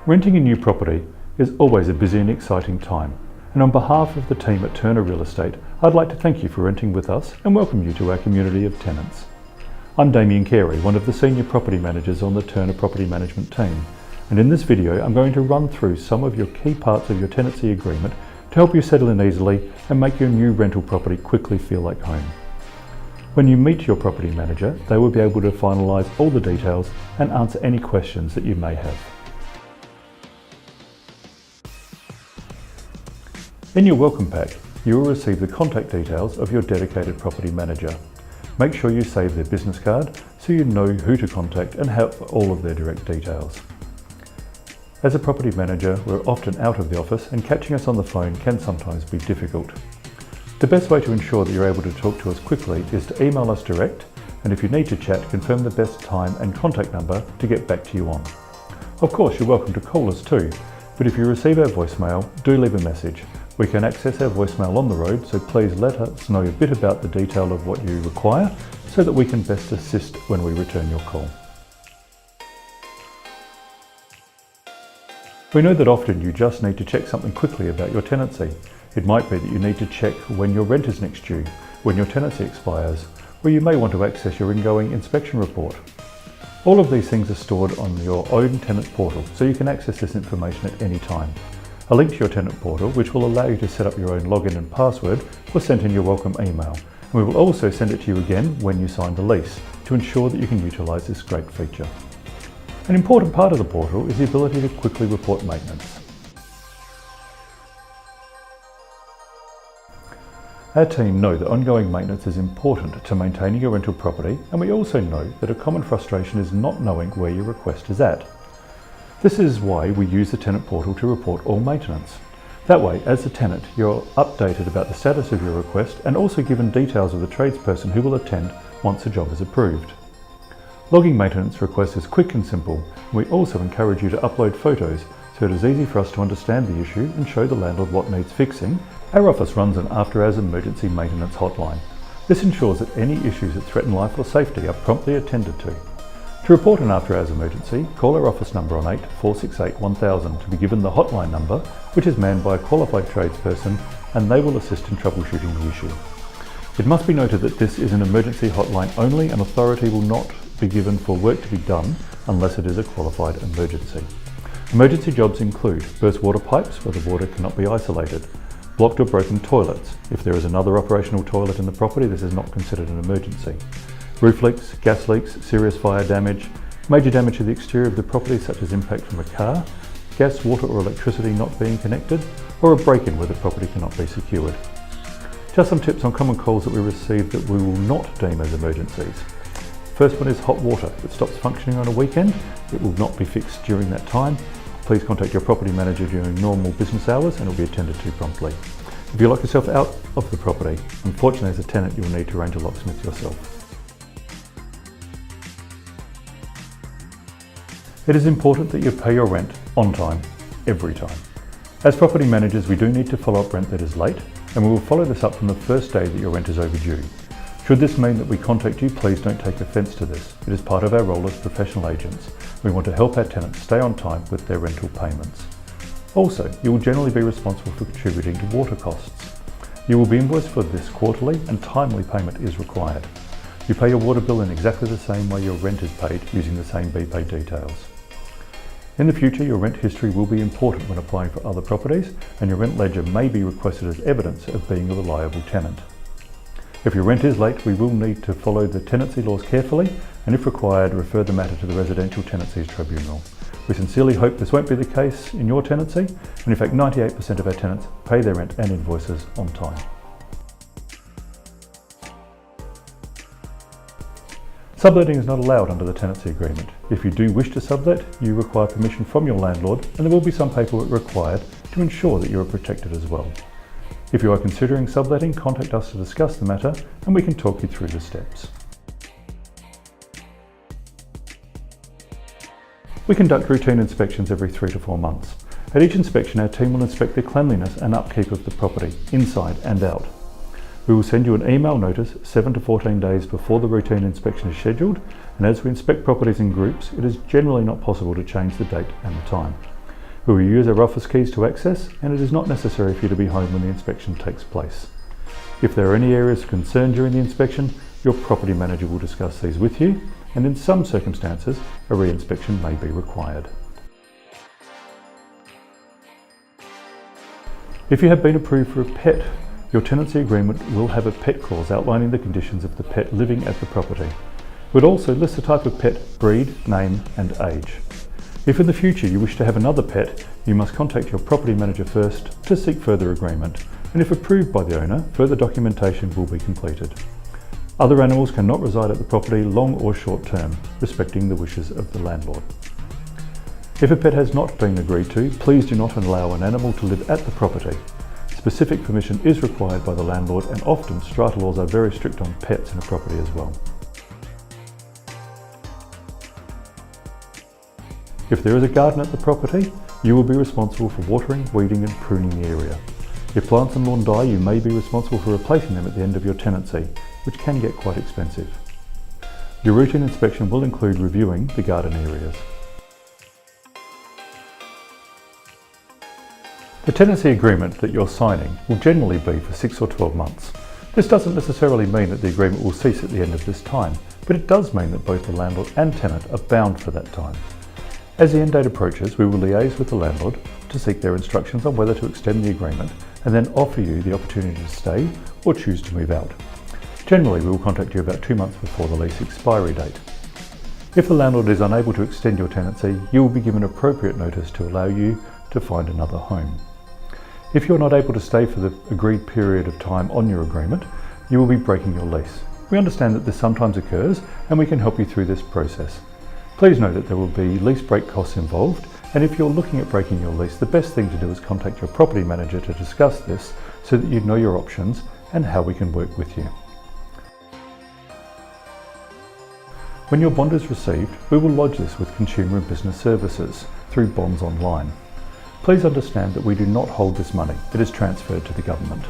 Renting a new property is always a busy and exciting time, and on behalf of the team at Turner Real Estate, I'd like to thank you for renting with us and welcome you to our community of tenants. I'm Damien Carey, one of the senior property managers on the Turner Property Management team, and in this video I'm going to run through some of your key parts of your tenancy agreement to help you settle in easily and make your new rental property quickly feel like home. When you meet your property manager, they will be able to finalise all the details and answer any questions that you may have. In your welcome pack, you will receive the contact details of your dedicated property manager. Make sure you save their business card so you know who to contact and have all of their direct details. As a property manager, we're often out of the office and catching us on the phone can sometimes be difficult. The best way to ensure that you're able to talk to us quickly is to email us direct, and if you need to chat, confirm the best time and contact number to get back to you on. Of course, you're welcome to call us too, but if you receive our voicemail, do leave a message. We can access our voicemail on the road, so please let us know a bit about the detail of what you require so that we can best assist when we return your call. We know that often you just need to check something quickly about your tenancy. It might be that you need to check when your rent is next due, when your tenancy expires, or you may want to access your ingoing inspection report. All of these things are stored on your own tenant portal, so you can access this information at any time. A link to your tenant portal, which will allow you to set up your own login and password, was sent in your welcome email. And we will also send it to you again when you sign the lease to ensure that you can utilise this great feature. An important part of the portal is the ability to quickly report maintenance. Our team know that ongoing maintenance is important to maintaining your rental property, and we also know that a common frustration is not knowing where your request is at. This is why we use the tenant portal to report all maintenance. That way, as the tenant, you're updated about the status of your request and also given details of the tradesperson who will attend once the job is approved. Logging maintenance requests is quick and simple, and we also encourage you to upload photos so it is easy for us to understand the issue and show the landlord what needs fixing. Our office runs an after-hours emergency maintenance hotline. This ensures that any issues that threaten life or safety are promptly attended to. To report an after-hours emergency, call our office number on 8468 1000 to be given the hotline number, which is manned by a qualified tradesperson, and they will assist in troubleshooting the issue. It must be noted that this is an emergency hotline only, and authority will not be given for work to be done unless it is a qualified emergency. Emergency jobs include burst water pipes where the water cannot be isolated, blocked or broken toilets. If there is another operational toilet in the property, this is not considered an emergency. Roof leaks, gas leaks, serious fire damage, major damage to the exterior of the property such as impact from a car, gas, water or electricity not being connected, or a break-in where the property cannot be secured. Just some tips on common calls that we receive that we will not deem as emergencies. First one is hot water. If it stops functioning on a weekend, it will not be fixed during that time. Please contact your property manager during normal business hours and it will be attended to promptly. If you lock yourself out of the property, unfortunately as a tenant you will need to arrange a locksmith yourself. It is important that you pay your rent on time, every time. As property managers, we do need to follow up rent that is late, and we will follow this up from the first day that your rent is overdue. Should this mean that we contact you, please don't take offence to this. It is part of our role as professional agents. We want to help our tenants stay on time with their rental payments. Also, you will generally be responsible for contributing to water costs. You will be invoiced for this quarterly, and timely payment is required. You pay your water bill in exactly the same way your rent is paid, using the same BPay details. In the future, your rent history will be important when applying for other properties, and your rent ledger may be requested as evidence of being a reliable tenant. If your rent is late, we will need to follow the tenancy laws carefully, and if required, refer the matter to the Residential Tenancies Tribunal. We sincerely hope this won't be the case in your tenancy, and in fact 98% of our tenants pay their rent and invoices on time. Subletting is not allowed under the tenancy agreement. If you do wish to sublet, you require permission from your landlord, and there will be some paperwork required to ensure that you are protected as well. If you are considering subletting, contact us to discuss the matter and we can talk you through the steps. We conduct routine inspections every 3 to 4 months. At each inspection, our team will inspect the cleanliness and upkeep of the property, inside and out. We will send you an email notice 7 to 14 days before the routine inspection is scheduled, and as we inspect properties in groups, it is generally not possible to change the date and the time. We will use our office keys to access, and it is not necessary for you to be home when the inspection takes place. If there are any areas of concern during the inspection, your property manager will discuss these with you, and in some circumstances, a re-inspection may be required. If you have been approved for a pet, your tenancy agreement will have a pet clause outlining the conditions of the pet living at the property. It would also list the type of pet, breed, name and age. If in the future you wish to have another pet, you must contact your property manager first to seek further agreement, and if approved by the owner, further documentation will be completed. Other animals cannot reside at the property long or short term, respecting the wishes of the landlord. If a pet has not been agreed to, please do not allow an animal to live at the property. Specific permission is required by the landlord, and often strata laws are very strict on pets in a property as well. If there is a garden at the property, you will be responsible for watering, weeding and pruning the area. If plants and lawn die, you may be responsible for replacing them at the end of your tenancy, which can get quite expensive. Your routine inspection will include reviewing the garden areas. The tenancy agreement that you're signing will generally be for 6 or 12 months. This doesn't necessarily mean that the agreement will cease at the end of this time, but it does mean that both the landlord and tenant are bound for that time. As the end date approaches, we will liaise with the landlord to seek their instructions on whether to extend the agreement and then offer you the opportunity to stay or choose to move out. Generally, we will contact you about 2 months before the lease expiry date. If the landlord is unable to extend your tenancy, you will be given appropriate notice to allow you to find another home. If you're not able to stay for the agreed period of time on your agreement, you will be breaking your lease. We understand that this sometimes occurs, and we can help you through this process. Please note that there will be lease break costs involved, and if you're looking at breaking your lease, the best thing to do is contact your property manager to discuss this so that you know your options and how we can work with you. When your bond is received, we will lodge this with Consumer and Business Services through Bonds Online. Please understand that we do not hold this money, it is transferred to the government.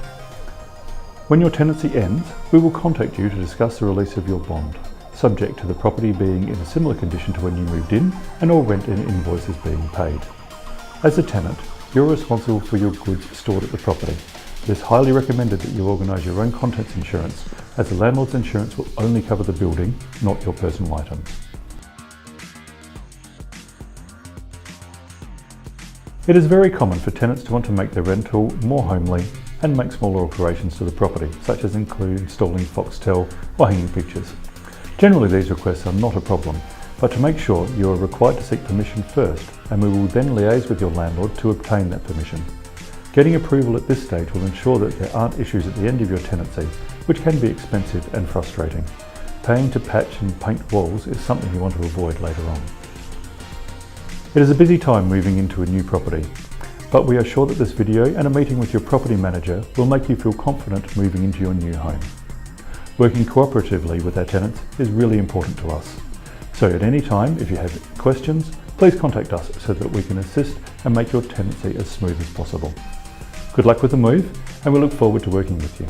When your tenancy ends, we will contact you to discuss the release of your bond, subject to the property being in a similar condition to when you moved in and all rent and invoices being paid. As a tenant, you're responsible for your goods stored at the property. It is highly recommended that you organise your own contents insurance, as the landlord's insurance will only cover the building, not your personal items. It is very common for tenants to want to make their rental more homely and make smaller alterations to the property, such as installing Foxtel or hanging pictures. Generally, these requests are not a problem, but to make sure, you are required to seek permission first, and we will then liaise with your landlord to obtain that permission. Getting approval at this stage will ensure that there aren't issues at the end of your tenancy, which can be expensive and frustrating. Paying to patch and paint walls is something you want to avoid later on. It is a busy time moving into a new property, but we are sure that this video and a meeting with your property manager will make you feel confident moving into your new home. Working cooperatively with our tenants is really important to us. So at any time, if you have questions, please contact us so that we can assist and make your tenancy as smooth as possible. Good luck with the move, and we look forward to working with you.